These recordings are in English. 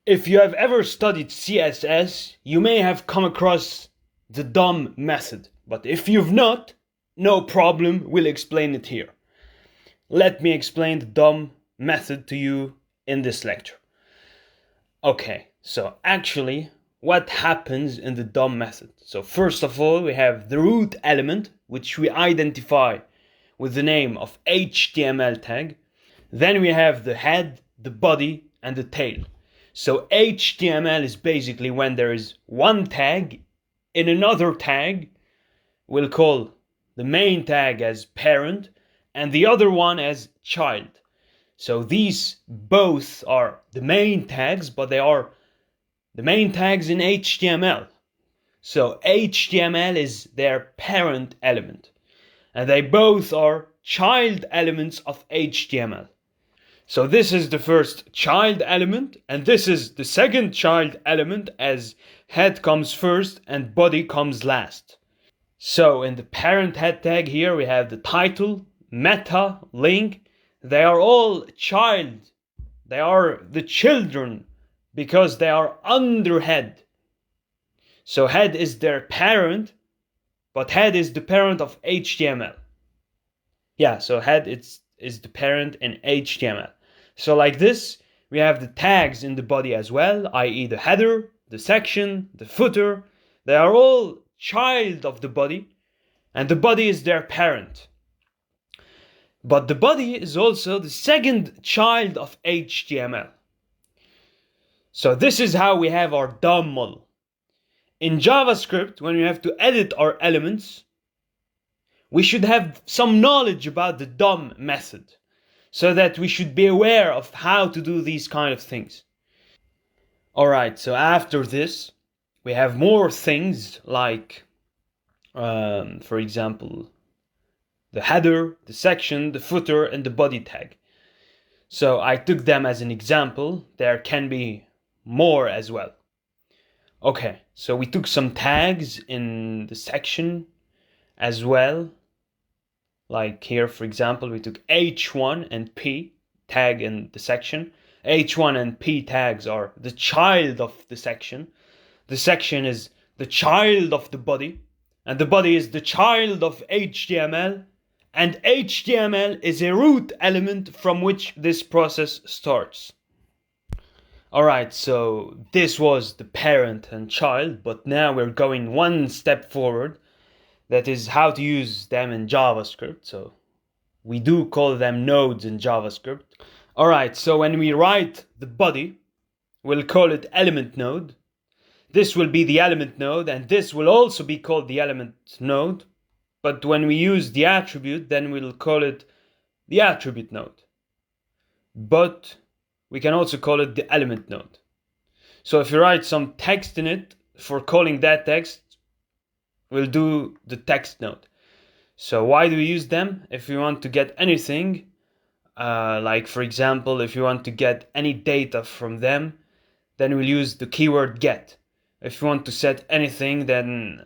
If you have ever studied CSS, you may have come across the DOM method, but if you've not, no problem, we'll explain it here. Let me explain the DOM method to you in this lecture. Okay, so actually, what happens in the DOM method? So first of all, we have the root element, which we identify with the name of HTML tag. Then we have the head, the body, and the tail. So HTML is basically when there is one tag in another tag. We'll call the main tag as parent and the other one as child. So these both are the main tags, but they are the main tags in HTML. So HTML is their parent element, and they both are child elements of HTML. So this is the first child element, and this is the second child element, as head comes first and body comes last. So in the parent head tag here we have the title, meta, link. They are all child. They are the children because they are under head. So head is their parent, but head is the parent of HTML. Yeah, so head is the parent in HTML. So like this, we have the tags in the body as well, i.e. the header, the section, the footer. They are all child of the body, and the body is their parent. But the body is also the second child of HTML. So this is how we have our DOM model. In JavaScript, when we have to edit our elements, we should have some knowledge about the DOM method, so that we should be aware of how to do these kind of things. Alright, so after this, we have more things like, for example, the header, the section, the footer, and the body tag. So I took them as an example. There can be more as well. Okay, so we took some tags in the section as well. Like here, for example, we took H1 and P tag in the section. H1 and P tags are the child of the section. The section is the child of the body, and the body is the child of HTML, and HTML is a root element from which this process starts. Alright, so this was the parent and child, but now we're going one step forward. That is how to use them in JavaScript. So we do call them nodes in JavaScript. Alright, so when we write the body, we'll call it element node. This will be the element node, and this will also be called the element node. But when we use the attribute, then we'll call it the attribute node. But we can also call it the element node. So if you write some text in it, for calling that text, we'll do the text node. So why do we use them? If we want to get anything, like for example, if you want to get any data from them, then we'll use the keyword get. If you want to set anything, then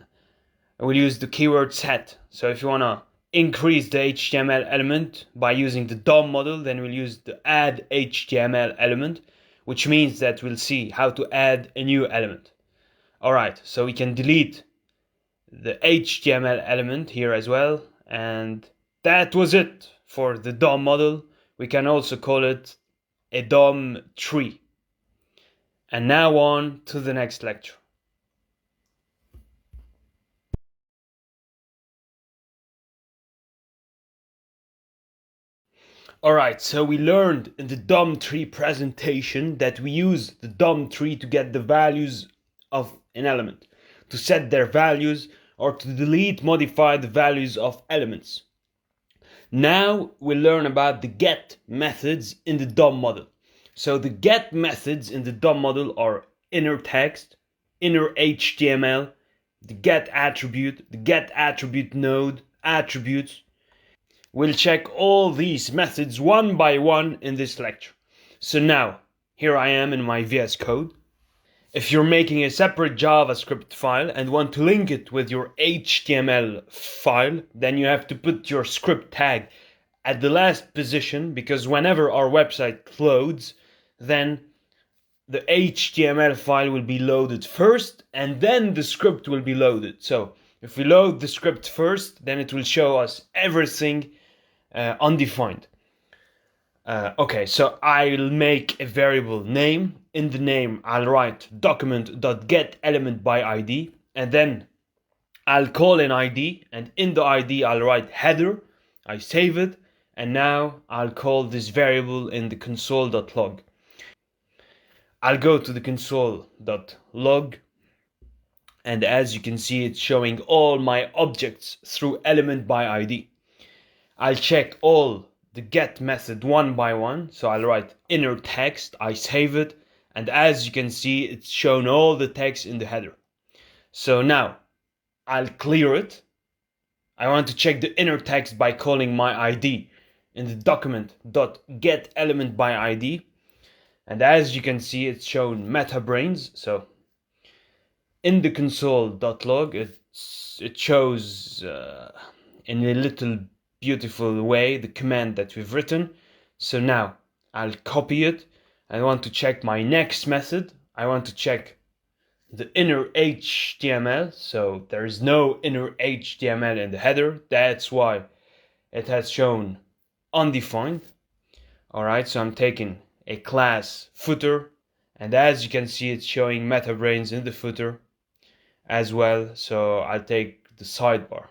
we'll use the keyword set. So if you want to increase the HTML element by using the DOM model, then we'll use the add HTML element, which means that we'll see how to add a new element. Alright, so we can delete the HTML element here as well, and that was it for the DOM model. We can also call it a DOM tree. And now on to the next lecture. Alright, so we learned in the DOM tree presentation that we use the DOM tree to get the values of an element, to set their values, or to delete, modify the values of elements. Now we'll learn about the get methods in the DOM model. So the get methods in the DOM model are inner text, inner HTML, the get attribute node, attributes. We'll check all these methods one by one in this lecture. So now, here I am in my VS Code. If you're making a separate JavaScript file and want to link it with your HTML file, then you have to put your script tag at the last position, because whenever our website loads, then the HTML file will be loaded first and then the script will be loaded. So if we load the script first, then it will show us everything undefined. Okay, so I'll make a variable name. In the name, I'll write document.getElementById, and then I'll call an ID, and in the ID, I'll write header. I save it, and now I'll call this variable in the console.log. I'll go to the console.log, and as you can see, it's showing all my objects through element by ID. I'll check all the get method one by one. So I'll write inner text, I save it, and as you can see, it's shown all the text in the header. So now I'll clear it. I want to check the inner text by calling my ID in the document.getElementById. And as you can see, it's shown MetaBrains. So in the console.log, it shows in a little beautiful way the command that we've written. So now I'll copy it. I want to check my next method. I want to check the inner HTML. So there is no inner HTML in the header. That's why it has shown undefined. Alright, so I'm taking a class footer, and as you can see, it's showing MetaBrains in the footer as well. So I'll take the sidebar,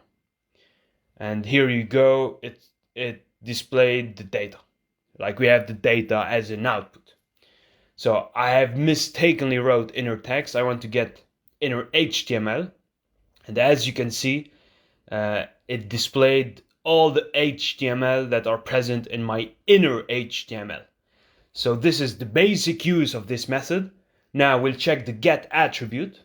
and here you go, it displayed the data, like we have the data as an output. So I have mistakenly wrote inner text. I want to get inner HTML, and as you can see, it displayed all the HTML that are present in my inner HTML. So this is the basic use of this method. Now we'll check the get attribute.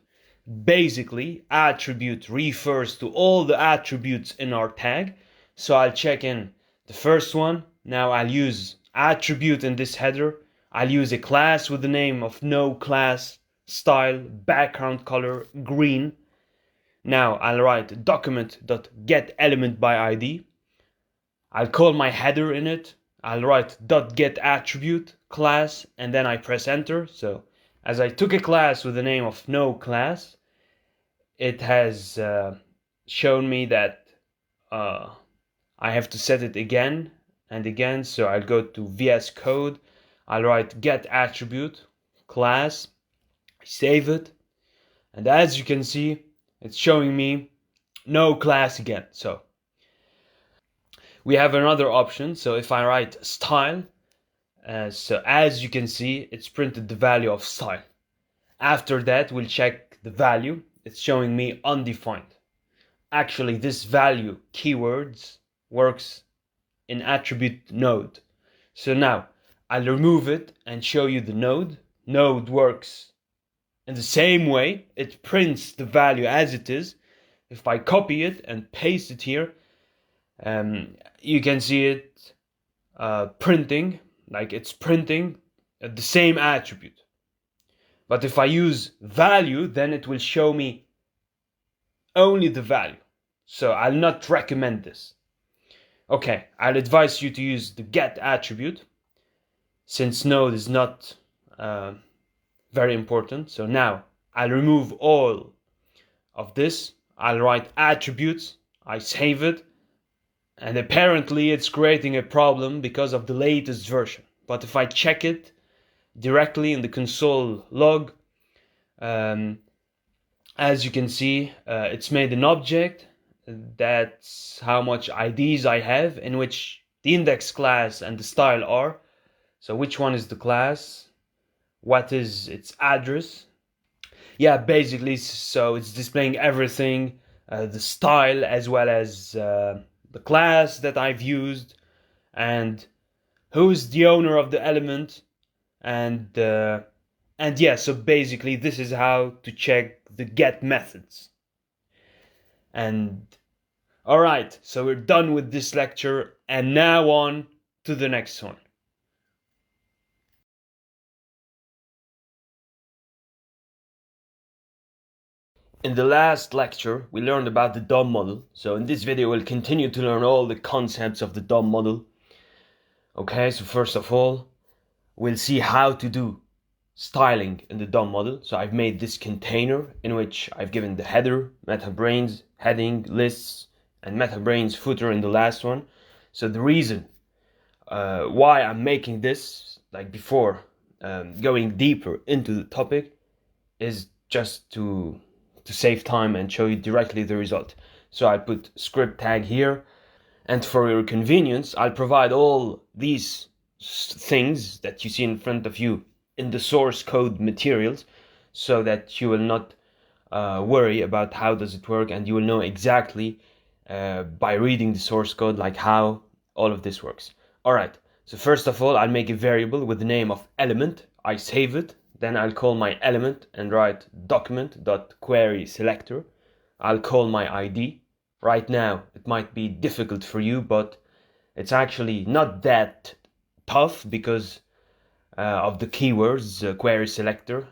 Basically, attribute refers to all the attributes in our tag. So I'll check in the first one. Now I'll use attribute in this header. I'll use a class with the name of no class, style, background color, green. Now I'll write document.getElementById. I'll call my header in it. I'll write .getAttribute class, and then I press enter. So as I took a class with the name of no class, it has shown me that I have to set it again and again. So I'll go to VS Code. I'll write get attribute class. I save it, and as you can see, it's showing me no class again. So we have another option. So if I write style, so as you can see, it's printed the value of style. After that, we'll check the value. It's showing me undefined. Actually, this value keywords works in attribute node. So now I'll remove it and show you the node. Node works in the same way. It prints the value as it is. If I copy it and paste it here, you can see it printing, like it's printing the same attribute. But if I use value, then it will show me only the value. So I'll not recommend this. Okay, I'll advise you to use the get attribute, since node is not very important. So now I'll remove all of this. I'll write attributes. I save it. And apparently it's creating a problem because of the latest version. But if I check it directly in the console log, as you can see, it's made an object. That's how much IDs I have, in which the index class and the style are. So which one is the class? What is its address? Yeah, basically, so it's displaying everything, the style as well as the class that I've used, and who's the owner of the element, and yeah, so basically this is how to check the get methods. And alright, so we're done with this lecture, and now on to the next one. In the last lecture, we learned about the DOM model. So in this video, we'll continue to learn all the concepts of the DOM model. Okay, so first of all, we'll see how to do styling in the DOM model. So I've made this container in which I've given the header, MetaBrains, heading, lists, and MetaBrains footer in the last one. So the reason why I'm making this, like before going deeper into the topic, is just to save time and show you directly the result. So I put script tag here, and for your convenience, I'll provide all these things that you see in front of you in the source code materials, so that you will not worry about how does it work, and you will know exactly by reading the source code like how all of this works. Alright, so first of all, I'll make a variable with the name of element. I save it, then I'll call my element and write document.querySelector. I'll call my ID. Right now it might be difficult for you, but it's actually not that tough because of the keywords query selector,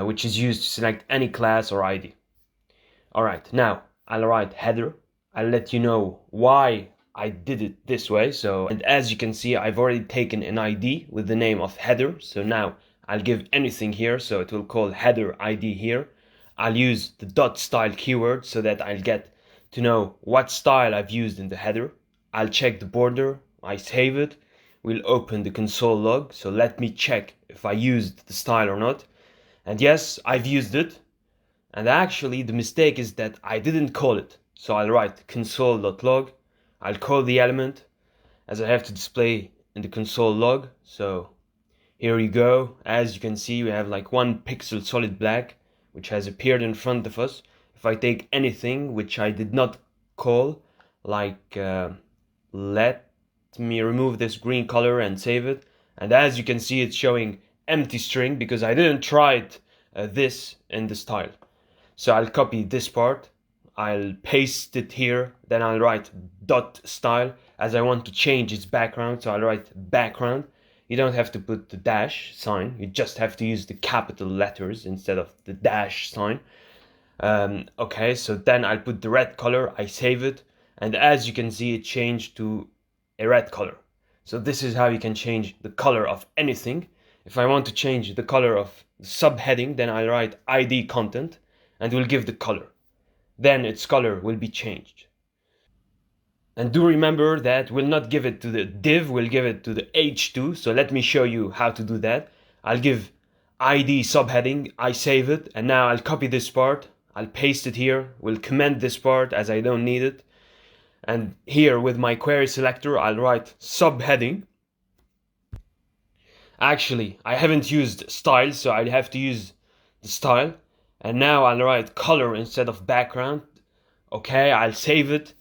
which is used to select any class or ID. Alright, now I'll write header. I'll let you know why I did it this way. So, and as you can see, I've already taken an ID with the name of header. So now I'll give anything here. So it will call header ID here. I'll use the dot style keyword so that I'll get to know what style I've used in the header. I'll check the border. I save it. We'll open the console log. So let me check if I used the style or not. And yes, I've used it. And actually the mistake is that I didn't call it. So I'll write console.log. I'll call the element as I have to display in the console log. So here you go. As you can see, we have like one pixel solid black, which has appeared in front of us. If I take anything which I did not call, like let me remove this green color and save it. And as you can see, it's showing empty string because I didn't try it this in the style. So I'll copy this part. I'll paste it here, then I'll write dot style as I want to change its background. So I'll write background. You don't have to put the dash sign, you just have to use the capital letters instead of the dash sign. Okay, so then I'll put the red color, I save it, and as you can see, it changed to a red color. So this is how you can change the color of anything. If I want to change the color of the subheading, then I'll write ID content and we'll give the color. Then its color will be changed. And do remember that we'll not give it to the div, we'll give it to the h2. So let me show you how to do that. I'll give ID subheading, I save it, and now I'll copy this part, I'll paste it here, we'll comment this part as I don't need it. And here with my query selector, I'll write subheading. Actually, I haven't used style, so I'll have to use the style. And now I'll write color instead of background. Okay, I'll save it.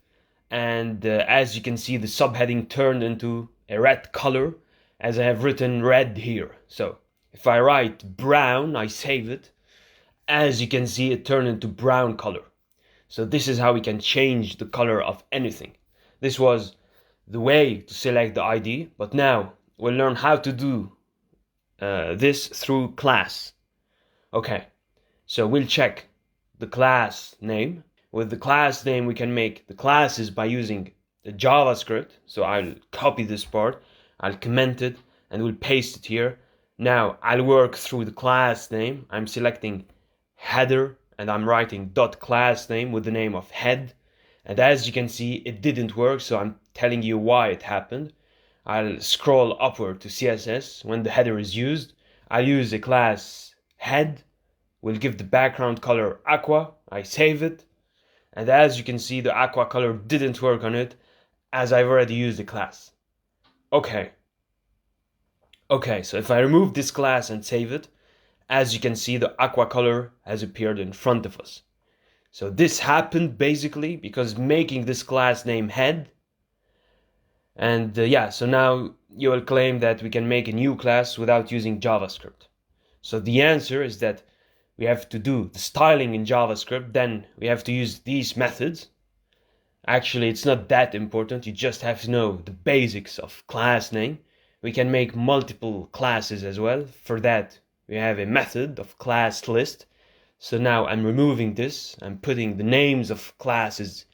And as you can see, the subheading turned into a red color as I have written red here. So if I write brown, I save it. As you can see, it turned into brown color. So this is how we can change the color of anything. This was the way to select the ID, but now we'll learn how to do this through class. Okay. So we'll check the class name. With the class name, we can make the classes by using the JavaScript. So I'll copy this part, I'll comment it, and we'll paste it here. Now I'll work through the class name. I'm selecting header, and I'm writing dot class name with the name of head. And as you can see, it didn't work, so I'm telling you why it happened. I'll scroll upward to CSS. When the header is used, I'll use a class head. We'll give the background color aqua, I save it, and as you can see, the aqua color didn't work on it as I've already used the class. Okay, so if I remove this class and save it, as you can see, the aqua color has appeared in front of us. So this happened basically because making this class name head, and yeah, so now you will claim that we can make a new class without using JavaScript. So the answer is that we have to do the styling in JavaScript, then we have to use these methods. Actually, it's not that important, you just have to know the basics of class name. We can make multiple classes as well. For that, we have a method of class list. So now I'm removing this, I'm putting the names of classes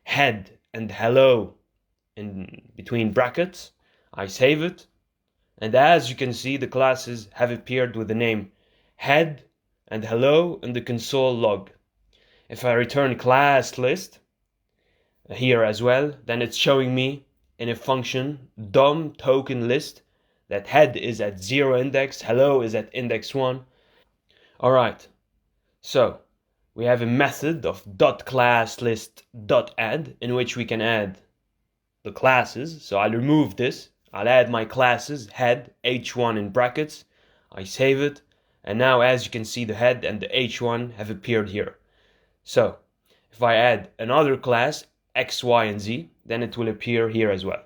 head and hello in between brackets. I save it, And as you can see, the classes have appeared with the name head and hello in the console log. If I return class list here as well, then it's showing me in a function DOM token list that head is at 0 index, hello is at index 1. Alright, so we have a method of .ClassList.add in which we can add the classes. So I'll remove this, I'll add my classes, head, h1 in brackets, I save it, and now as you can see the head and the h1 have appeared here. So if I add another class, x, y, and z, then it will appear here as well.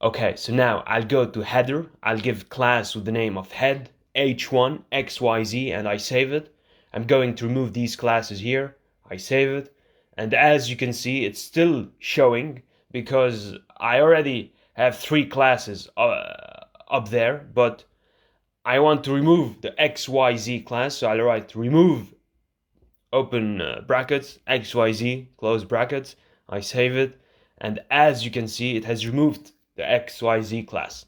Okay, so now I'll go to header, I'll give class with the name of head, h1, x, y, z, and I save it. I'm going to remove these classes here, I save it, and as you can see it's still showing because I already have 3 classes up there, but I want to remove the XYZ class, so I'll write remove open brackets, XYZ, close brackets, I save it, and as you can see it has removed the XYZ class.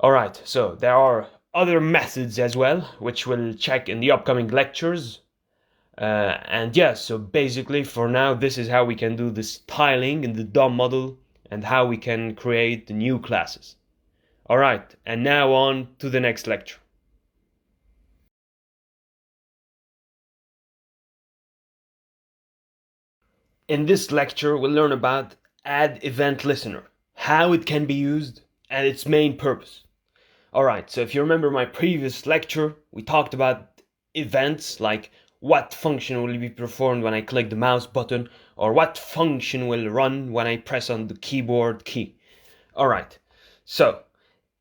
Alright, so there are other methods as well, which we'll check in the upcoming lectures. And yeah, so basically for now, this is how we can do the styling in the DOM model and how we can create the new classes. Alright, and now on to the next lecture. In this lecture, we'll learn about add event listener, how it can be used, and its main purpose. Alright, so if you remember my previous lecture, we talked about events like what function will be performed when I click the mouse button, or what function will run when I press on the keyboard key. Alright, so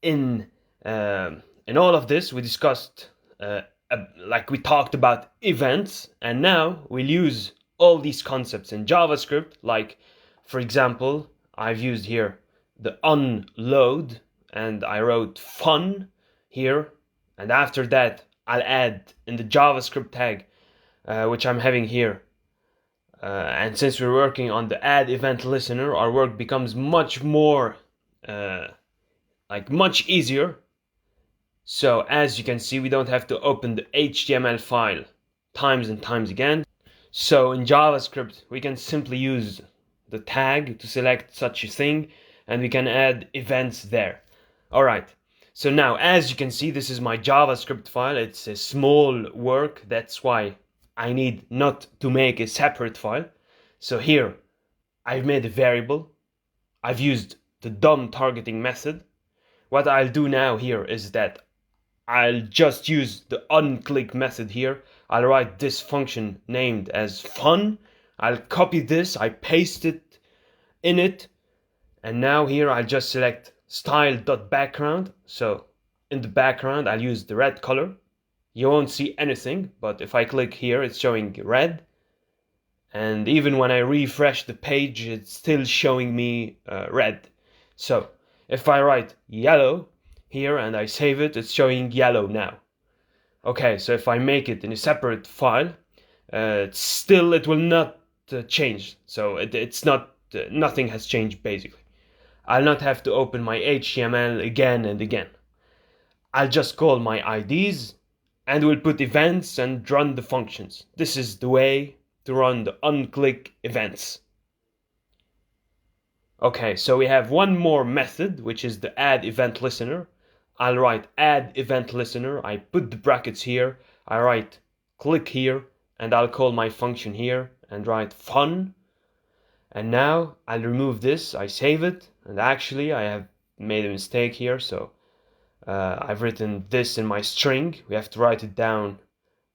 in all of this we discussed, like we talked about events, and now we'll use all these concepts in JavaScript, like for example, I've used here the unload, and I wrote fun here, and after that I'll add in the JavaScript tag, which I'm having here, and since we're working on the add event listener, our work becomes much more much easier. So as you can see, we don't have to open the HTML file times and times again. So in JavaScript we can simply use the tag to select such a thing, and we can add events there. Alright, so now as you can see, this is my JavaScript file. It's a small work, that's why I need not to make a separate file. So here I've made a variable, I've used the DOM targeting method. What I'll do now here is that I'll just use the onClick method here. I'll write this function named as fun, I'll copy this, I paste it in it, and now here I'll just select style.background. So in the background I'll use the red color. You won't see anything, but if I click here it's showing red, and even when I refresh the page it's still showing me red. So if I write yellow here and I save it, it's showing yellow now. Okay, so if I make it in a separate file, still it will not change. So it's not, nothing has changed basically. I'll not have to open my HTML again and again. I'll just call my IDs and we'll put events and run the functions. This is the way to run the onClick events. Okay, so we have one more method, which is the add event listener. I'll write add event listener, I put the brackets here, I write click here, and I'll call my function here and write fun. And now I'll remove this, I save it, and actually I have made a mistake here, so I've written this in my string. We have to write it down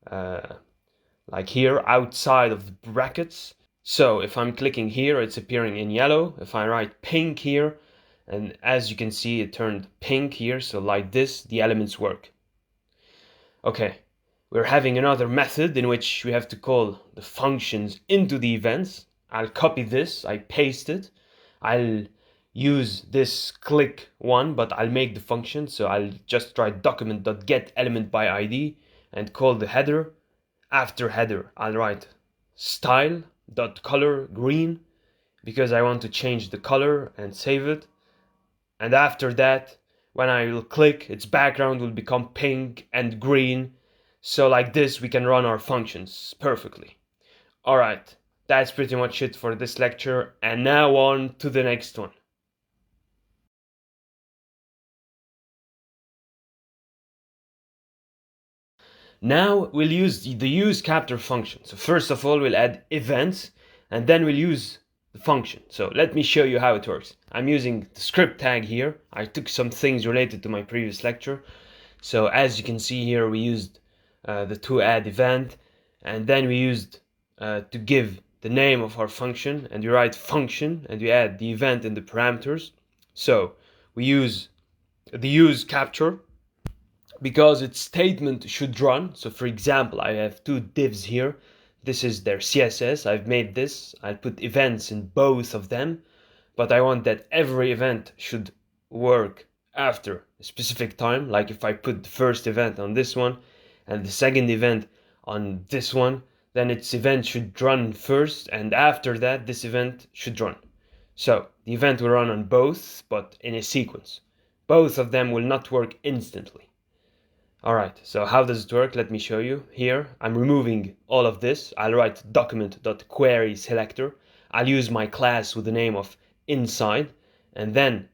like here, outside of the brackets. So if I'm clicking here, it's appearing in yellow. If I write pink here, and as you can see, it turned pink here, so like this, the elements work. Okay, we're having another method in which we have to call the functions into the events. I'll copy this, I paste it. I'll use this click one, but I'll make the function, so I'll just write document.getElementById and call the header. After header, I'll write style.color green because I want to change the color and save it. And after that, when I will click, its background will become pink and green. So like this, we can run our functions perfectly. Alright, that's pretty much it for this lecture, and now on to the next one. Now we'll use the useCapture function. So first of all, we'll add events, and then we'll use the function. So let me show you how it works. I'm using the script tag here. I took some things related to my previous lecture. So as you can see here, we used the to add event, and then we used to give the name of our function, and we write function, and we add the event in the parameters. So we use the useCapture because its statement should run. So for example, I have two divs here. This is their CSS. I've made this. I'll put events in both of them, but I want that every event should work after a specific time. Like if I put the first event on this one and the second event on this one, then its event should run first, and after that this event should run. So the event will run on both, but in a sequence. Both of them will not work instantly. Alright, so how does it work? Let me show you. Here, I'm removing all of this. I'll write document.querySelector. I'll use my class with the name of inside, and then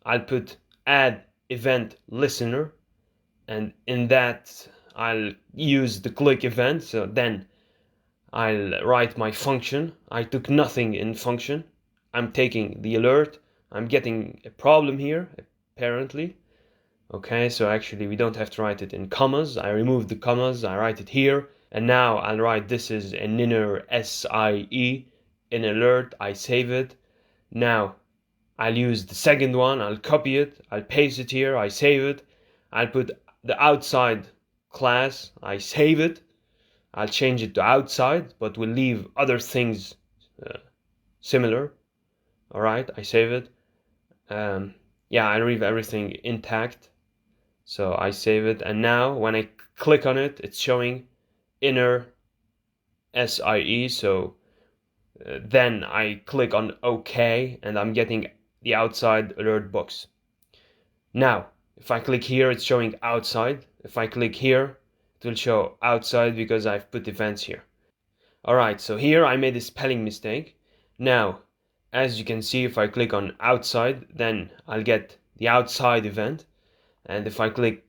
I'll put add event listener, and in that I'll use the click event. So then I'll write my function. I took nothing in function. I'm taking the alert. I'm getting a problem here, apparently. Okay, so actually we don't have to write it in commas. I removed the commas, I write it here, and now I'll write this is an inner SIE, in alert, I save it. Now I'll use the second one, I'll copy it, I'll paste it here, I save it. I'll put the outside class, I save it. I'll change it to outside, but we'll leave other things similar. Alright, I save it. Yeah, I leave everything intact. So I save it, and now when I click on it, it's showing inner SIE. So then I click on OK, and I'm getting the outside alert box. Now, if I click here, it's showing outside. If I click here, it will show outside because I've put events here. Alright, so here I made a spelling mistake. Now, as you can see, if I click on outside, then I'll get the outside event. And if I click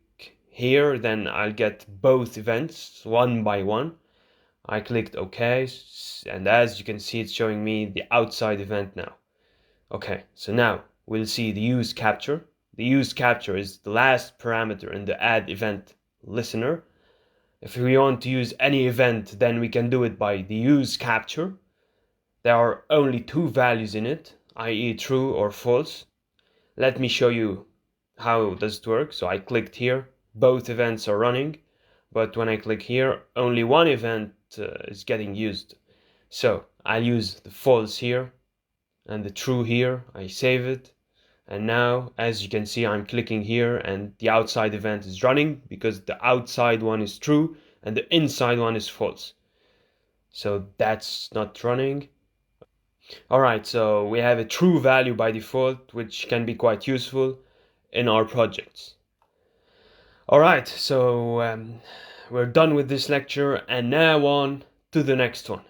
here, then I'll get both events one by one. I clicked OK, and as you can see, it's showing me the outside event now. Okay, so now we'll see the useCapture. The useCapture is the last parameter in the add event listener. If we want to use any event, then we can do it by the useCapture. There are only two values in it, i.e. true or false. Let me show you how does it work. So I clicked here, both events are running, but when I click here, only one event is getting used. So I'll use the false here and the true here. I save it, and now as you can see, I'm clicking here and the outside event is running because the outside one is true and the inside one is false. So that's not running. Alright, so we have a true value by default, which can be quite useful in our projects. Alright, so we're done with this lecture, and now on to the next one.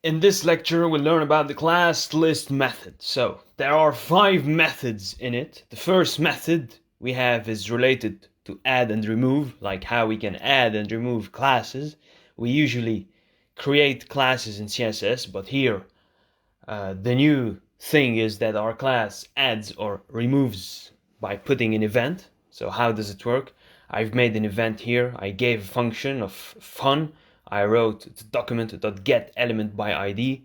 In this lecture, we'll learn about the class list method. So there are 5 methods in it. The first method we have is related to add and remove, like how we can add and remove classes. We usually create classes in CSS, but here the new thing is that our class adds or removes by putting an event. So how does it work? I've made an event here. I gave a function of fun. I wrote the document.getElementById.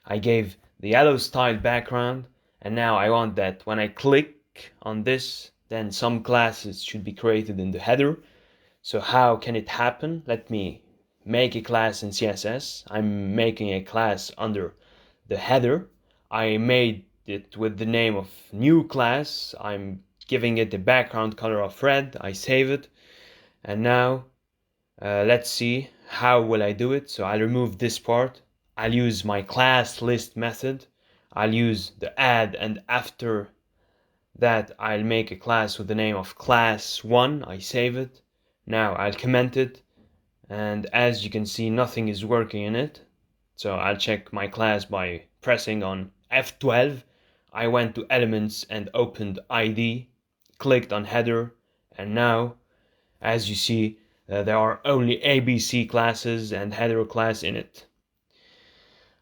I gave the yellow style background, and now I want that when I click on this, then some classes should be created in the header. So how can it happen? Let me make a class in CSS. I'm making a class under the header. I made it with the name of new class. I'm giving it the background color of red. I save it, and now let's see how will I do it. So I'll remove this part. I'll use my class list method. I'll use the add, and after that I'll make a class with the name of class1. I save it. Now I'll comment it, and as you can see, nothing is working in it. So I'll check my class by pressing on F12. I went to elements and opened ID, clicked on header, and now, as you see, there are only ABC classes and header class in it.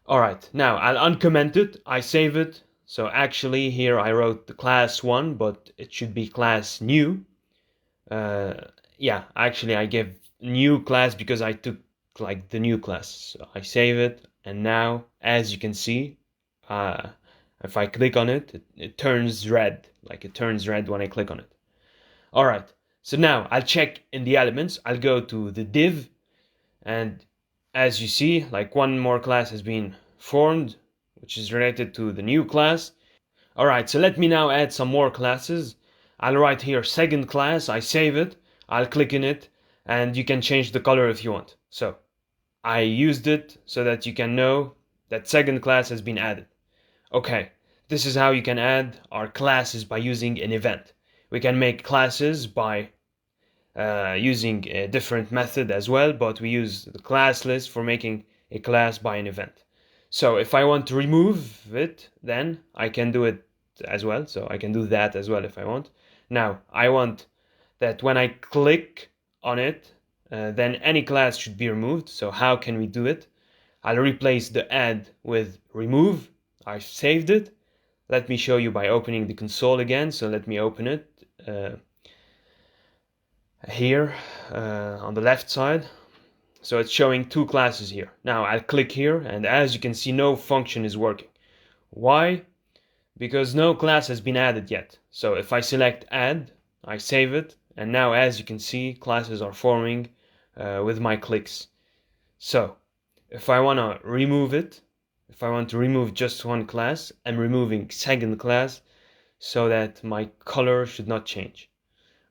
Alright, now I'll uncomment it, I save it. So actually here I wrote the class 1, but it should be class new. Yeah, actually I gave new class because I took like the new class. So I save it, and now as you can see, if I click on it, it turns red. Like it turns red when I click on it. Alright, so now I'll check in the elements. I'll go to the div, and as you see, like one more class has been formed, which is related to the new class. Alright, so let me now add some more classes. I'll write here second class, I save it, I'll click in it, and you can change the color if you want. So I used it so that you can know that second class has been added. Okay, this is how you can add our classes by using an event. We can make classes by using a different method as well, but we use the class list for making a class by an event. So if I want to remove it, then I can do it as well. So I can do that as well if I want. Now I want that when I click on it, then any class should be removed. So how can we do it? I'll replace the add with remove. I've saved it. Let me show you by opening the console again. So let me open it here on the left side. So it's showing two classes here. Now I'll click here, and as you can see, no function is working. Why? Because no class has been added yet. So if I select add, I save it, and now as you can see, classes are forming with my clicks. So if I want to remove it, if I want to remove just one class, I'm removing second class so that my color should not change.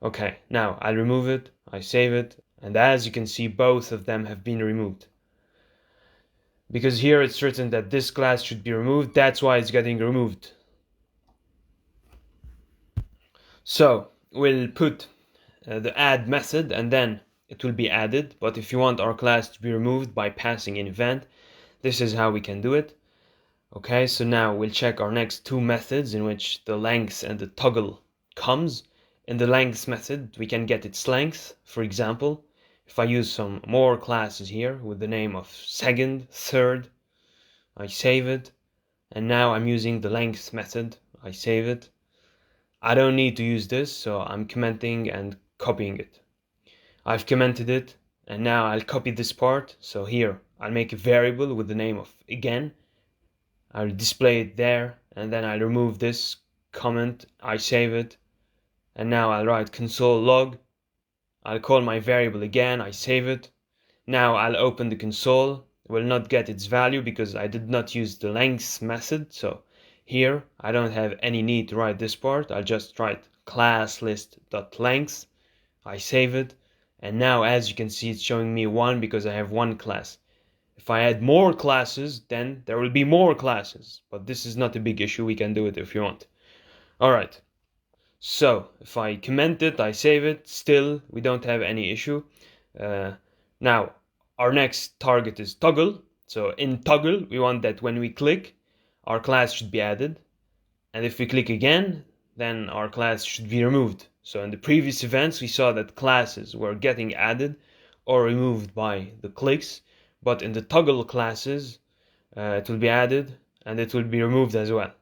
Okay, now I'll remove it, I save it, and as you can see, both of them have been removed. Because here it's written that this class should be removed, that's why it's getting removed. So we'll put the add method, and then it will be added. But if you want our class to be removed by passing an event, this is how we can do it. Okay, so now we'll check our next two methods in which the length and the toggle comes. In the length method, we can get its length. For example, if I use some more classes here with the name of second, third, I save it, and now I'm using the length method. I save it. I don't need to use this, so I'm commenting and copying it. I've commented it, and now I'll copy this part. So here I'll make a variable with the name of again. I'll display it there, and then I'll remove this comment. I save it, and now I'll write console log. I'll call my variable again, I save it. Now I'll open the console. It will not get its value because I did not use the length method. So here I don't have any need to write this part. I'll just write class list.length. I save it. And now as you can see, it's showing me 1 because I have one class. If I add more classes, then there will be more classes. But this is not a big issue. We can do it if you want. Alright. So if I comment it, I save it, still we don't have any issue. Now our next target is toggle. So in toggle, we want that when we click, our class should be added. And if we click again, then our class should be removed. So in the previous events, we saw that classes were getting added or removed by the clicks. But in the toggle classes, it will be added and it will be removed as well.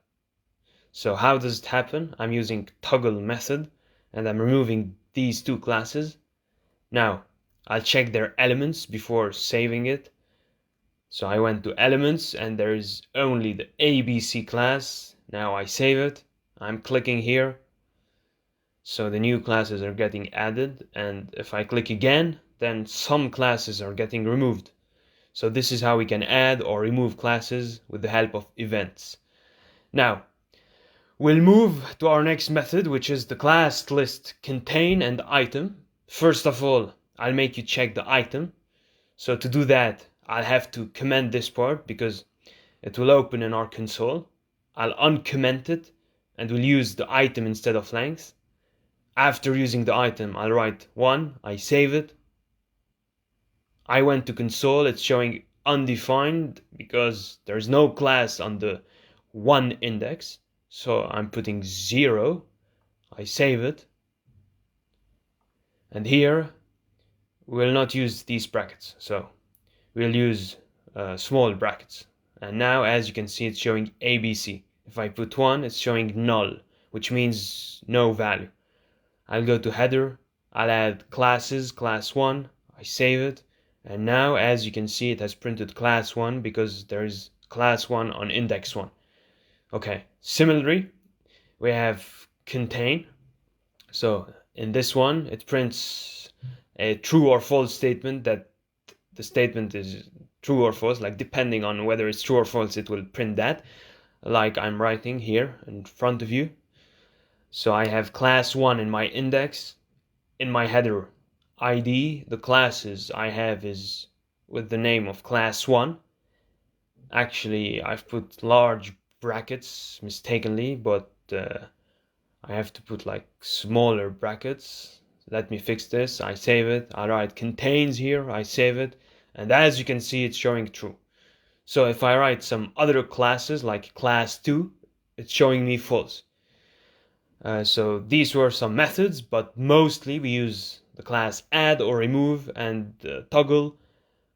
So how does it happen? I'm using toggle method and I'm removing these two classes. Now I'll check their elements before saving it. So I went to elements and there is only the ABC class. Now I save it. I'm clicking here. So the new classes are getting added, and if I click again, then some classes are getting removed. So this is how we can add or remove classes with the help of events. Now we'll move to our next method, which is the class list contain and item. First of all, I'll make you check the item. So to do that, I'll have to comment this part because it will open in our console. I'll uncomment it and we'll use the item instead of length. After using the item, I'll write 1, I save it. I went to console, it's showing undefined because there's no class on the 1 index. So I'm putting 0, I save it. And here, we'll not use these brackets. So we'll use small brackets. And now, as you can see, it's showing ABC. If I put 1, it's showing null, which means no value. I'll go to header, I'll add classes, class 1, I save it, and now as you can see it has printed class 1 because there's class 1 on index 1. Okay, similarly, we have contain. So in this one, it prints a true or false statement that the statement is true or false, like depending on whether it's true or false, it will print that, like I'm writing here in front of you. So I have class 1 in my index, in my header ID, the classes I have is with the name of class 1. Actually, I've put large brackets mistakenly, but I have to put like smaller brackets. Let me fix this, I save it, I write contains here, I save it, and as you can see it's showing true. So if I write some other classes like class 2, it's showing me false. So these were some methods, but mostly we use the class add or remove, and toggle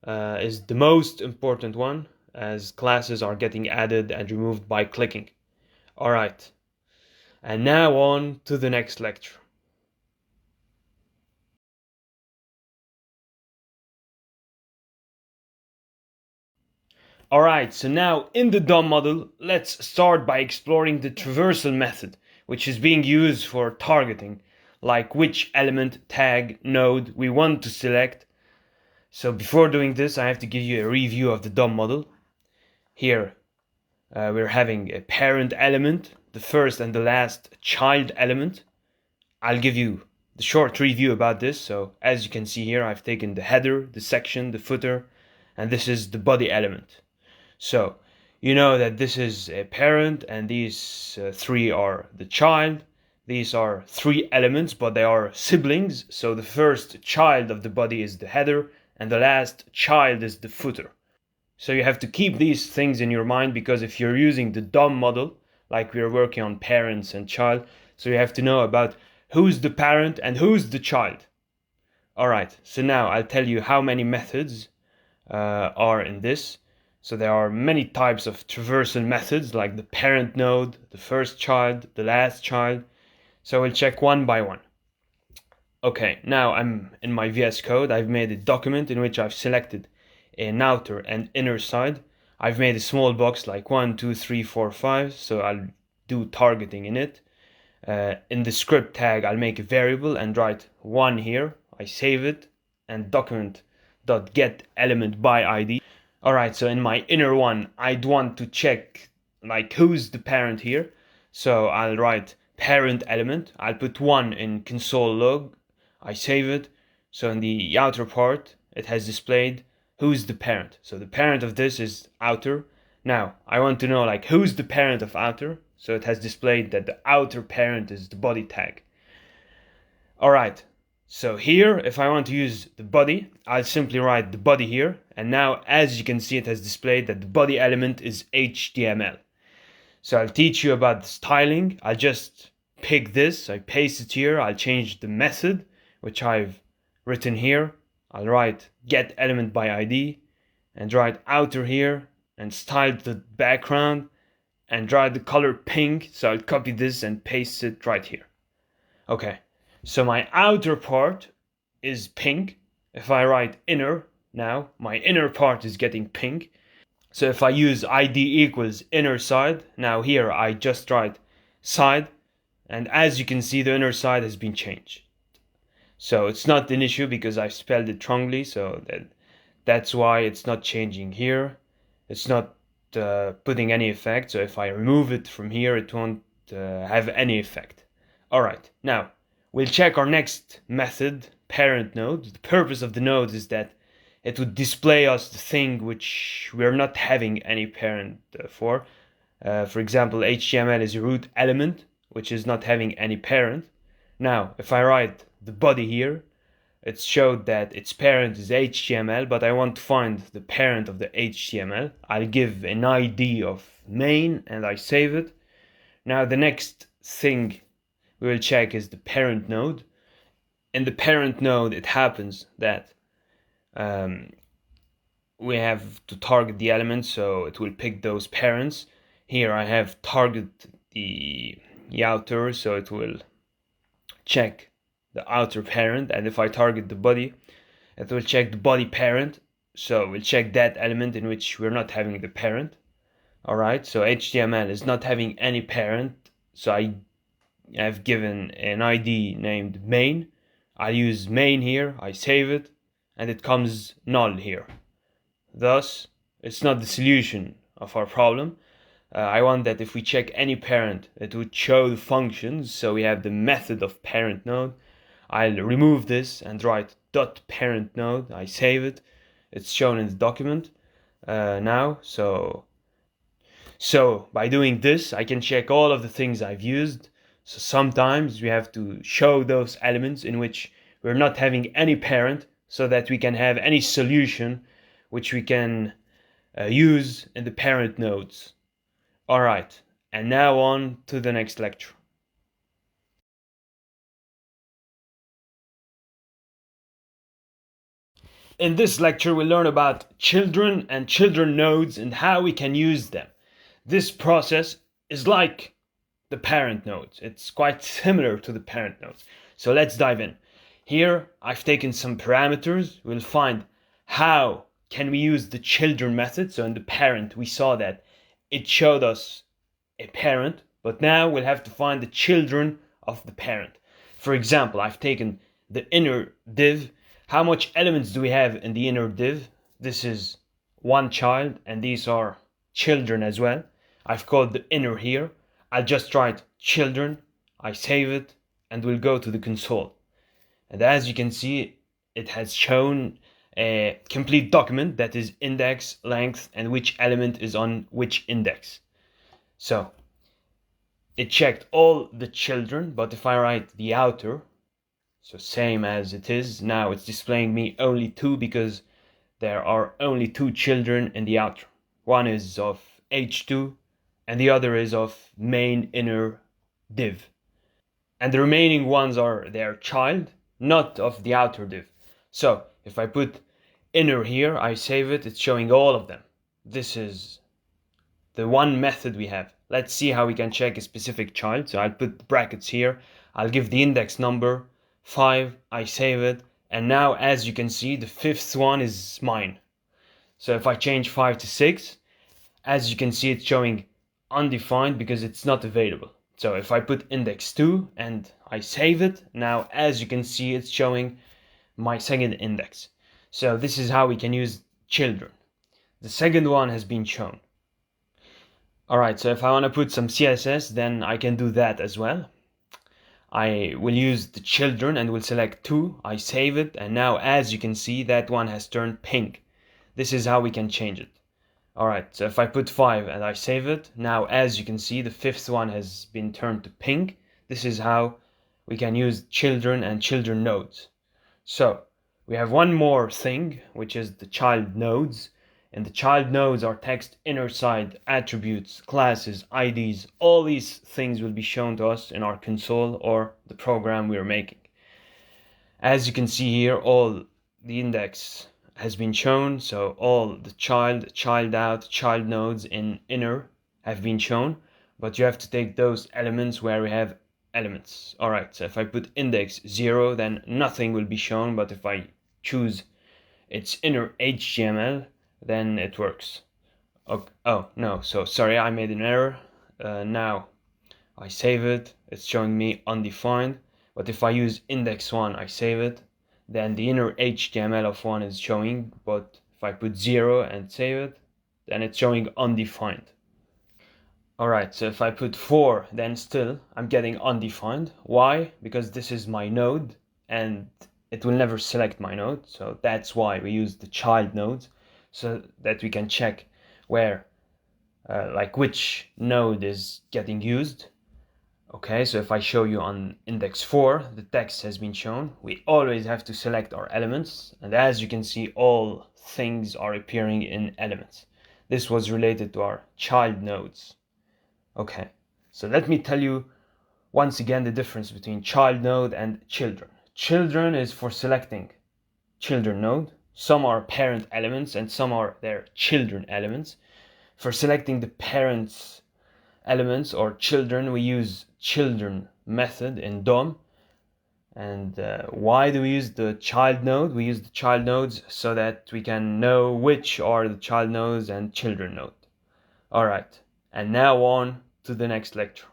is the most important one as classes are getting added and removed by clicking. Alright, and now on to the next lecture. Alright, so now in the DOM model, let's start by exploring the traversal method, which is being used for targeting, like which element, tag, node we want to select. So before doing this, I have to give you a review of the DOM model. Here, we're having a parent element, the first and the last child element. I'll give you the short review about this. So as you can see here, I've taken the header, the section, the footer, and this is the body element. So you know that this is a parent and these three are the child. These are three elements, but they are siblings. So the first child of the body is the header and the last child is the footer. So you have to keep these things in your mind because if you're using the DOM model, like we're working on parents and child, so you have to know about who's the parent and who's the child. Alright, so now I'll tell you how many methods are in this. So there are many types of traversal methods like the parent node, the first child, the last child. So we'll check one by one. Okay, now I'm in my VS Code. I've made a document in which I've selected an outer and inner side. I've made a small box like 1, 2, 3, 4, 5. So I'll do targeting in it. In the script tag, I'll make a variable and write 1 here. I save it and document.get element by ID. Alright, so in my inner one, I'd want to check like who's the parent here. So I'll write parent element. I'll put 1 in console log. I save it. So in the outer part, it has displayed who's the parent. So the parent of this is outer. Now, I want to know like who's the parent of outer. So it has displayed that the outer parent is the body tag. Alright, so here, if I want to use the body, I'll simply write the body here. And now, as you can see, it has displayed that the body element is HTML. So I'll teach you about the styling. I'll just pick this, I paste it here. I'll change the method, which I've written here. I'll write get element by ID and write outer here and style the background and write the color pink. So I'll copy this and paste it right here. Okay. So my outer part is pink. If I write inner now, my inner part is getting pink. So if I use ID equals inner side, now here I just write side. And as you can see, the inner side has been changed. So it's not an issue because I spelled it wrongly. So that's why it's not changing here. It's not putting any effect. So if I remove it from here, it won't have any effect. All right, now we'll check our next method, parent node. The purpose of the node is that it would display us the thing which we're not having any parent for. For example, HTML is a root element which is not having any parent. Now, if I write the body here, it showed that its parent is HTML, but I want to find the parent of the HTML. I'll give an ID of main and I save it. Now the next thing we will check is the parent node. In the parent node, it happens that we have to target the elements, so it will pick those parents. Here I have target the outer, so it will check the outer parent, and if I target the body, it will check the body parent, so we'll check that element in which we're not having the parent. Alright, so HTML is not having any parent, so I have given an ID named main. I use main here, I save it, and it comes null here. Thus, it's not the solution of our problem. I want that if we check any parent, it would show the functions, so we have the method of parent node. I'll remove this and write dot parent node. I save it. It's shown in the document now. So by doing this, I can check all of the things I've used. So sometimes we have to show those elements in which we're not having any parent, so that we can have any solution which we can use in the parent nodes. Alright, and now on to the next lecture. In this lecture, we'll learn about children and children nodes and how we can use them. This process is like the parent nodes. It's quite similar to the parent nodes. So let's dive in. Here, I've taken some parameters. We'll find how can we use the children method. So in the parent, we saw that it showed us a parent, but now we'll have to find the children of the parent. For example, I've taken the inner div. How much elements do we have in the inner div? This is one child, and these are children as well. I've called the inner here. I'll just write children, I save it, and we'll go to the console. And as you can see, it has shown a complete document that is index, length, and which element is on which index. So it checked all the children, but if I write the outer, so same as it is, now it's displaying me only 2 because there are only 2 children in the outer. One is of h2 and the other is of main inner div. And the remaining ones are their child, not of the outer div. So if I put inner here, I save it, it's showing all of them. This is the one method we have. Let's see how we can check a specific child. So I'll put brackets here. I'll give the index number 5. I save it. And now, as you can see, the 5th one is mine. So if I change 5 to 6, as you can see, it's showing undefined because it's not available. So if I put index 2 and I save it, now as you can see, it's showing my second index. So this is how we can use children. The second one has been shown. Alright, so if I want to put some CSS, then I can do that as well. I will use the children and will select 2, I save it, and now as you can see, that one has turned pink. This is how we can change it. Alright, so if I put 5 and I save it, now as you can see, the 5th one has been turned to pink. This is how we can use children and children nodes. So we have one more thing, which is the child nodes. And the child nodes are text inner side, attributes, classes, IDs. All these things will be shown to us in our console or the program we are making. As you can see here, all the index has been shown. So all the child, child out, child nodes in inner have been shown. But you have to take those elements where we have elements. Alright, so if I put index 0, then nothing will be shown. But if I choose its inner HTML, then it works. Okay. Oh no, so sorry, I made an error. Now I save it, it's showing me undefined. But if I use index 1, I save it, then the inner HTML of 1 is showing. But if I put 0 and save it, then it's showing undefined. Alright, so if I put 4, then still I'm getting undefined. Why? Because this is my node, and it will never select my node. So that's why we use the child nodes, so that we can check where, like which node is getting used. Okay, so if I show you on index 4, the text has been shown. We always have to select our elements, and as you can see, all things are appearing in elements. This was related to our child nodes. Okay, so let me tell you once again the difference between child node and children. Children is for selecting children node. Some are parent elements and some are their children elements. For selecting the parents elements or children, we use children method in DOM. And why do we use the child node? We use the child nodes so that we can know which are the child nodes and children node. Alright, and now on to the next lecture.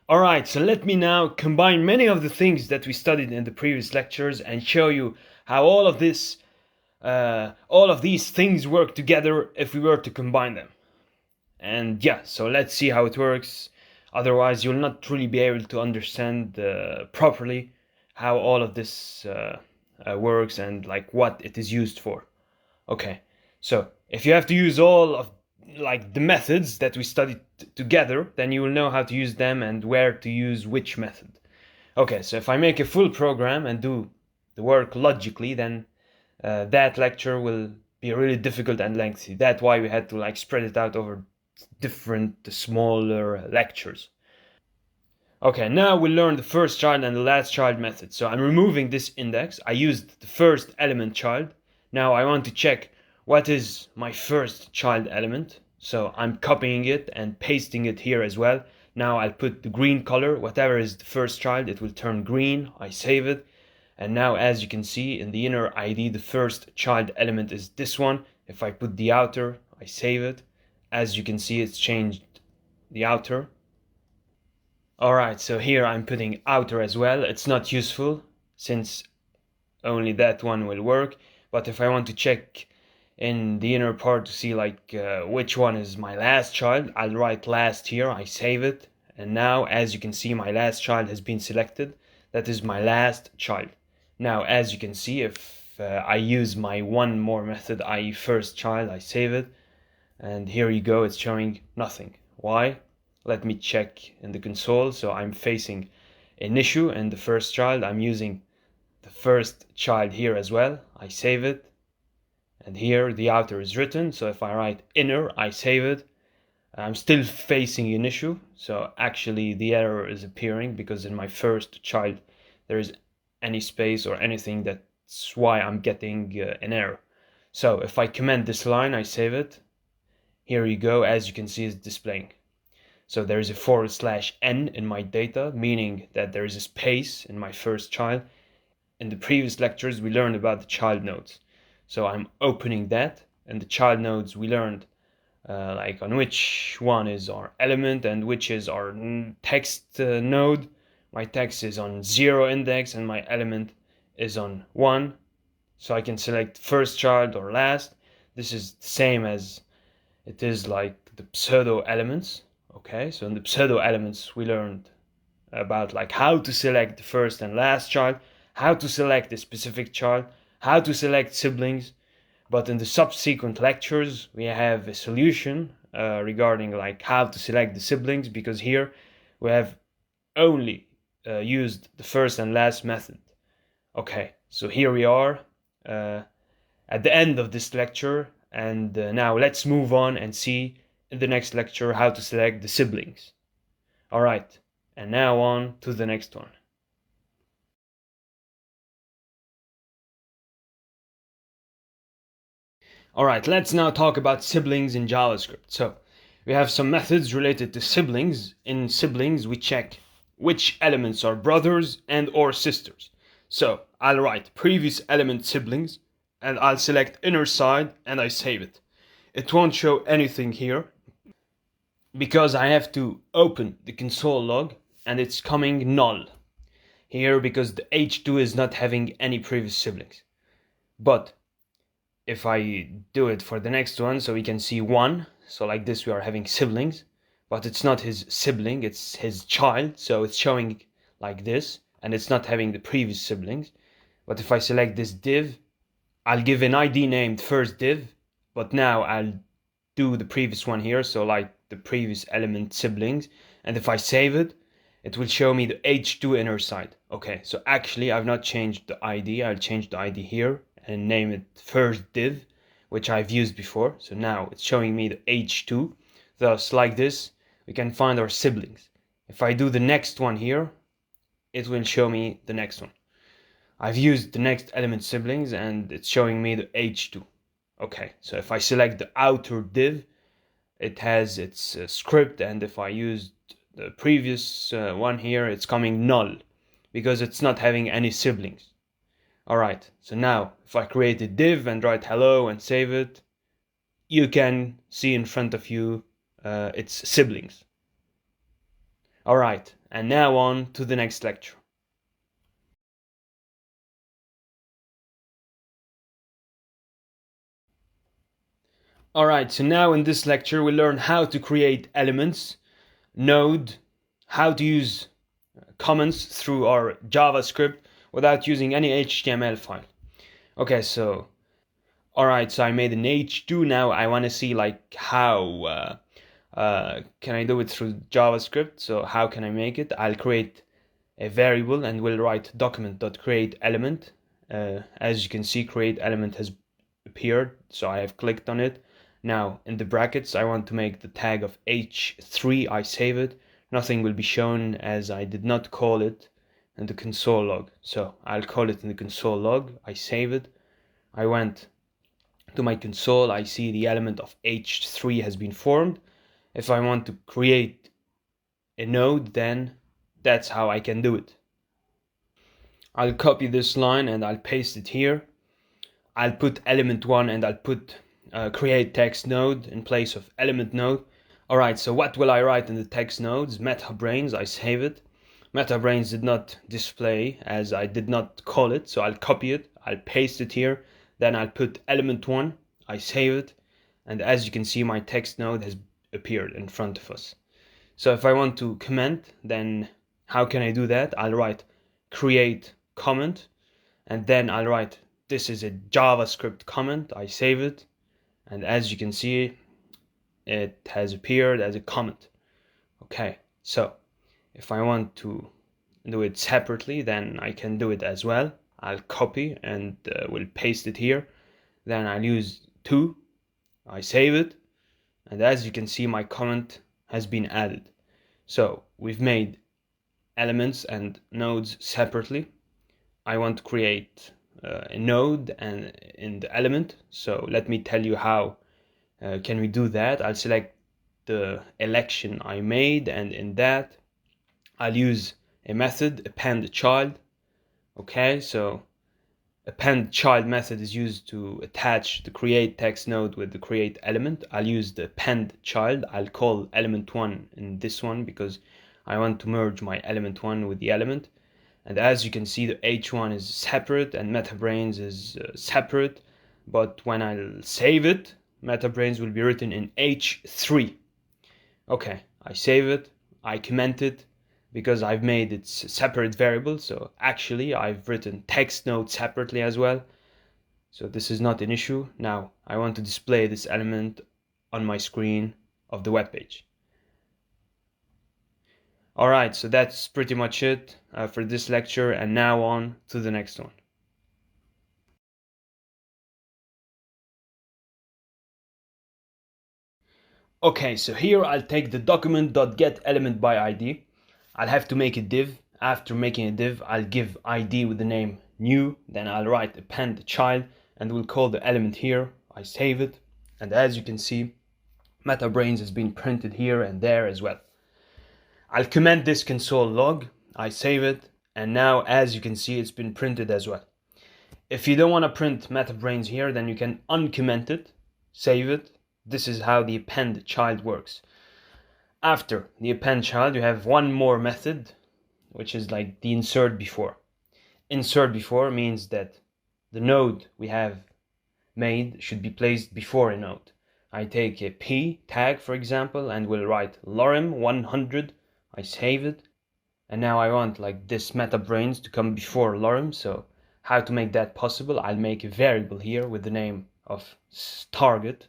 Alright, so let me now combine many of the things that we studied in the previous lectures and show you how all of these things work together if we were to combine them. And yeah, so let's see how it works. Otherwise, you'll not really be able to understand properly how all of this works and like what it is used for. Okay, so if you have to use all of like the methods that we studied together, then you will know how to use them and where to use which method. Okay, so if I make a full program and do the work logically, then that lecture will be really difficult and lengthy. That's why we had to like spread it out over different smaller lectures. Okay, now we learn the first child and the last child method. So I'm removing this index. I used the first element child. Now I want to check what is my first child element. So I'm copying it and pasting it here as well. Now I'll put the green color. Whatever is the first child, it will turn green. I save it. And now as you can see in the inner ID, the first child element is this one. If I put the outer, I save it. As you can see, it's changed the outer. Alright, so here I'm putting outer as well. It's not useful since only that one will work. But if I want to check in the inner part to see like which one is my last child, I'll write last here, I save it. And now as you can see, my last child has been selected. That is my last child. Now as you can see, if I use my one more method, i.e. first child, I save it. And here you go, it's showing nothing. Why? Let me check in the console. So I'm facing an issue in the first child. I'm using the first child here as well. I save it. And here the outer is written. So if I write inner, I save it. I'm still facing an issue. So actually the error is appearing because in my first child there is any space or anything. That's why I'm getting an error. So if I comment this line, I save it. Here you go, as you can see, it's displaying. So there is a /n in my data, meaning that there is a space in my first child. In the previous lectures, we learned about the child nodes. So I'm opening that, and the child nodes we learned like on which one is our element and which is our text node. My text is on 0 index and my element is on 1. So I can select first child or last. This is the same as it is like the pseudo elements. Okay, so in the pseudo elements we learned about like how to select the first and last child, how to select a specific child, how to select siblings. But in the subsequent lectures we have a solution regarding like how to select the siblings, because here we have only used the first and last method. Okay, so here we are at the end of this lecture, and now let's move on and see in the next lecture how to select the siblings. Alright, and now on to the next one. Alright, let's now talk about siblings in JavaScript. So, we have some methods related to siblings. In siblings, we check which elements are brothers and or sisters. So, I'll write previous element siblings, and I'll select inner side, and I save it. It won't show anything here, because I have to open the console log and it's coming null here because the h2 is not having any previous siblings. But if I do it for the next one, so we can see 1, So like this, we are having siblings, but it's not his sibling, it's his child. So it's showing like this, and it's not having the previous siblings. But if I select this div, I'll give an ID named first div, but now I'll do the previous one here, so like the previous element siblings. And if I save it, it will show me the h2 inner side. Okay, so actually I've not changed the ID. I'll change the ID here and name it first div, which I've used before. So now it's showing me the h2. Thus, like this, we can find our siblings. If I do the next one here, it will show me the next one. I've used the next element siblings and it's showing me the h2. Okay, so if I select the outer div, it has its script, and if I use the previous one here, it's coming null because it's not having any siblings. Alright, so now if I create a div and write hello and save it, you can see in front of you its siblings. Alright, and now on to the next lecture. Alright, so now in this lecture we learn how to create elements, node, how to use comments through our JavaScript without using any HTML file. Okay, so alright, so I made an H2. Now I want to see like how can I do it through JavaScript. So how can I make it? I'll create a variable and we'll write document.createElement. As you can see, create element has appeared, so I have clicked on it. Now in the brackets I want to make the tag of h3. I save it. Nothing will be shown as I did not call it in the console log, so I'll call it in the console log. I save it. I went to my console. I see the element of h3 has been formed. If I want to create a node, then that's how I can do it. I'll copy this line and I'll paste it here. I'll put element 1 and I'll put create text node in place of element node. Alright, so what will I write in the text nodes? MetaBrains, I save it. MetaBrains did not display as I did not call it, so I'll copy it, I'll paste it here, then I'll put element 1, I save it, and as you can see my text node has appeared in front of us. So if I want to comment, then how can I do that? I'll write create comment, and then I'll write this is a JavaScript comment, I save it, and as you can see it has appeared as a comment. Okay, so if I want to do it separately, then I can do it as well. I'll copy and we'll paste it here. Then I'll use 2, I save it, and as you can see my comment has been added. So we've made elements and nodes separately. I want to create a node and in the element, so let me tell you how can we do that. I'll select the election I made, and in that I'll use a method append child. Okay, so append child method is used to attach the create text node with the create element. I'll use the append child. I'll call element 1 in this one because I want to merge my element 1 with the element. And as you can see, the h1 is separate and MetaBrains is separate, but when I'll save it, MetaBrains will be written in h3. Okay, I save it, I comment it because I've made it separate variable, so actually I've written text node separately as well, so this is not an issue. Now I want to display this element on my screen of the web page. Alright, so that's pretty much it for this lecture, and now on to the next one. Okay, so here I'll take the document.getElementById. I'll have to make a div. After making a div, I'll give ID with the name new, then I'll write append child, and we'll call the element here. I save it, and as you can see, MetaBrains has been printed here and there as well. I'll comment this console log, I save it, and now as you can see it's been printed as well. If you don't want to print MetaBrains here, then you can uncomment it, save it. This is how the append child works. After the append child you have one more method, which is like the insert before. Insert before means that the node we have made should be placed before a node. I take a p tag, for example, and will write lorem 100. I save it, and now I want like this meta-brains to come before lorem. So how to make that possible? I'll make a variable here with the name of target.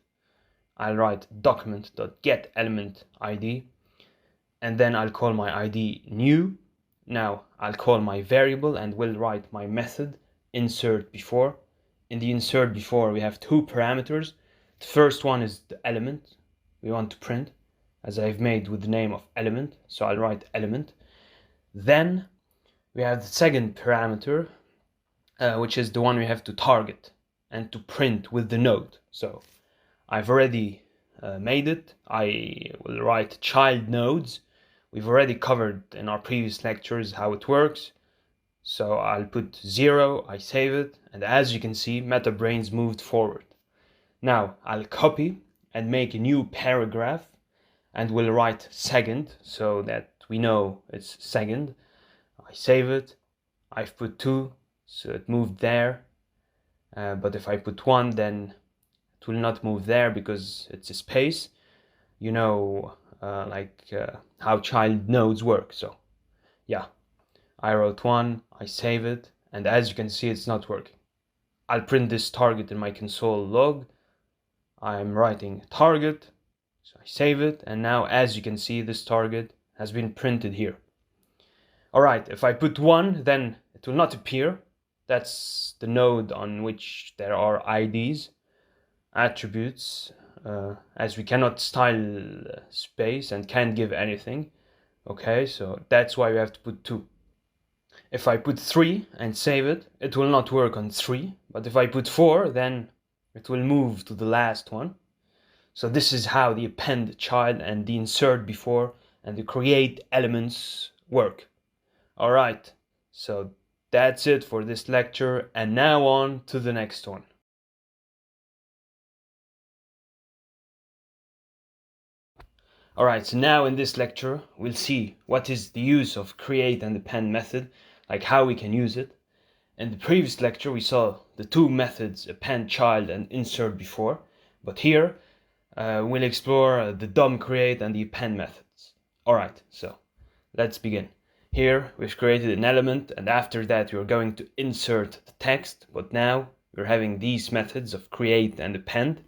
I'll write document.getElementId, and then I'll call my id new. Now I'll call my variable and will write my method insert before. In the insert before, we have two parameters. The first one is the element we want to print, as I've made with the name of element, so I'll write element. Then we have the second parameter, which is the one we have to target and to print with the node. So I've already made it. I will write child nodes. We've already covered in our previous lectures how it works. So I'll put 0, I save it, and as you can see, MetaBrains moved forward. Now I'll copy and make a new paragraph, and we'll write second so that we know it's second. I save it. I've put 2, so it moved there. But if I put 1, then it will not move there because it's a space. You know, how child nodes work. So yeah, I wrote 1, I save it, and as you can see, it's not working. I'll print this target in my console log. I'm writing target, so I save it, and now as you can see, this target has been printed here. Alright, if I put 1, then it will not appear. That's the node on which there are IDs, attributes, as we cannot style space and can't give anything. Okay, so that's why we have to put 2. If I put 3 and save it, it will not work on 3, but if I put 4, then it will move to the last one. So this is how the append child and the insert before and the create elements work. Alright, so that's it for this lecture, and now on to the next one. Alright, so now in this lecture, we'll see what is the use of create and append method, like how we can use it. In the previous lecture, we saw the two methods, append child and insert before, but here we'll explore the DOM create and the append methods. Alright, so let's begin. Here we've created an element, and after that we're going to insert the text, but now we're having these methods of create and append.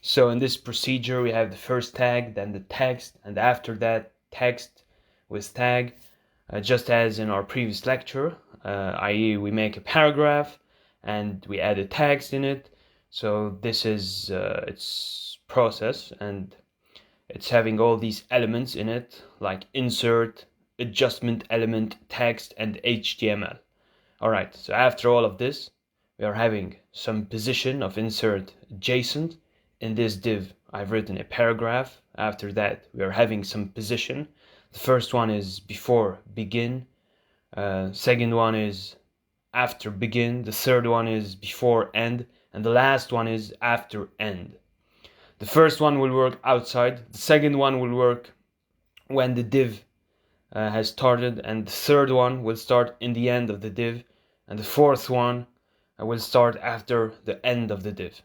So in this procedure we have the first tag, then the text, and after that text with tag, just as in our previous lecture, i.e. we make a paragraph and we add a text in it. So this is its process, and it's having all these elements in it, like insert, adjustment element, text, and HTML. Alright, so after all of this, we are having some position of insert adjacent. In this div, I've written a paragraph. After that, we are having some position. The first one is before begin. Second one is after begin. The third one is before end. And the last one is after end. The first one will work outside. The second one will work when the div has started. And the third one will start in the end of the div. And the fourth one will start after the end of the div.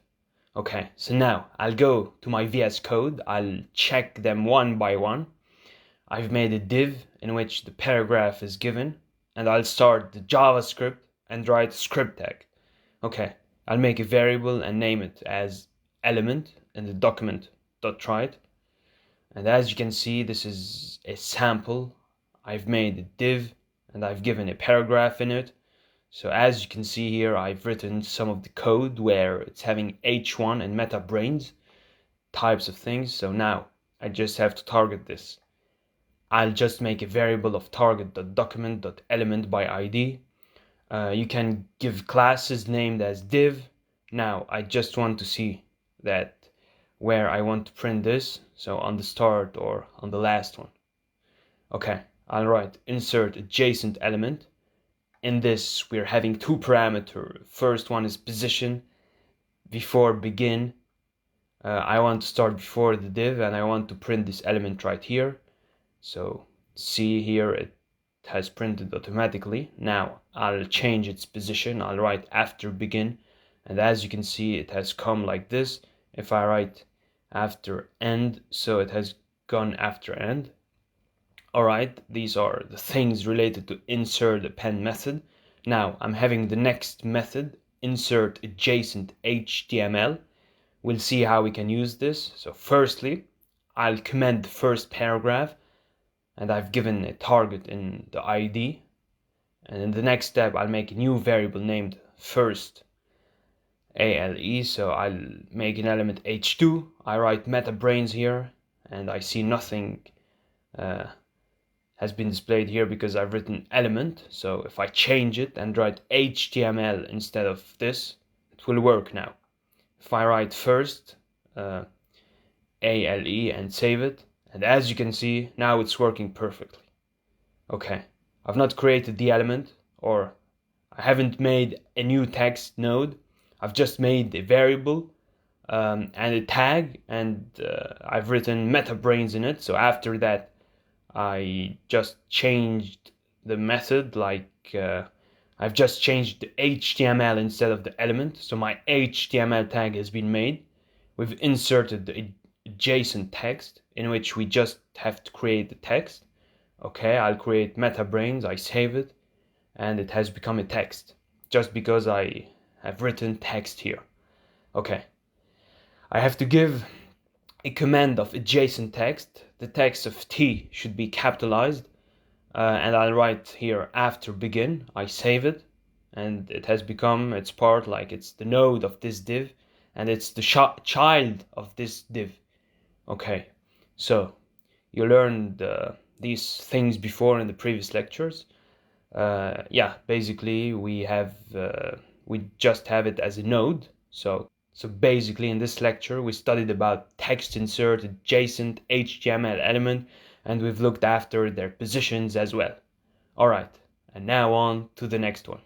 Okay, so now I'll go to my VS Code. I'll check them one by one. I've made a div in which the paragraph is given, and I'll start the JavaScript and write script tag. Okay, I'll make a variable and name it as element in the document.write. And as you can see, this is a sample. I've made a div and I've given a paragraph in it. So as you can see here, I've written some of the code where it's having h1 and MetaBrains types of things. So now I just have to target this. I'll just make a variable of target.document.element by ID. You can give classes named as div. Now I just want to see that where I want to print this. So on the start or on the last one. Okay, I'll write insert adjacent element. In this, we're having two parameters. First one is position, before begin. I want to start before the div, and I want to print this element right here. So see here, it has printed automatically. Now I'll change its position. I'll write after begin, and as you can see, it has come like this. If I write after end, so it has gone after end. Alright, these are the things related to insert append method. Now I'm having the next method, insert adjacent HTML. We'll see how we can use this. So firstly, I'll comment the first paragraph, and I've given a target in the ID. And in the next step, I'll make a new variable named first ALE. So I'll make an element h2. I write MetaBrains here, and I see nothing has been displayed here because I've written element. So if I change it and write HTML instead of this, it will work now. If I write first ALE and save it, and as you can see, now it's working perfectly. Okay, I've not created the element, or I haven't made a new text node. I've just made a variable and a tag, and I've written MetaBrains in it. So after that, I just changed the method, like I've just changed the HTML instead of the element. So my HTML tag has been made. We've inserted the adjacent text, in which we just have to create the text. Okay, I'll create MetaBrains, I save it, and it has become a text, just because I have written text here. Okay, I have to give a command of adjacent text. The text of T should be capitalized, and I'll write here after begin. I save it, and it has become its part, like it's the node of this div, and it's the child of this div. Okay, so you learned these things before in the previous lectures. Yeah, basically we just have it as a node. So basically in this lecture we studied about text insert, adjacent, HTML element, and we've looked after their positions as well. Alright, and now on to the next one.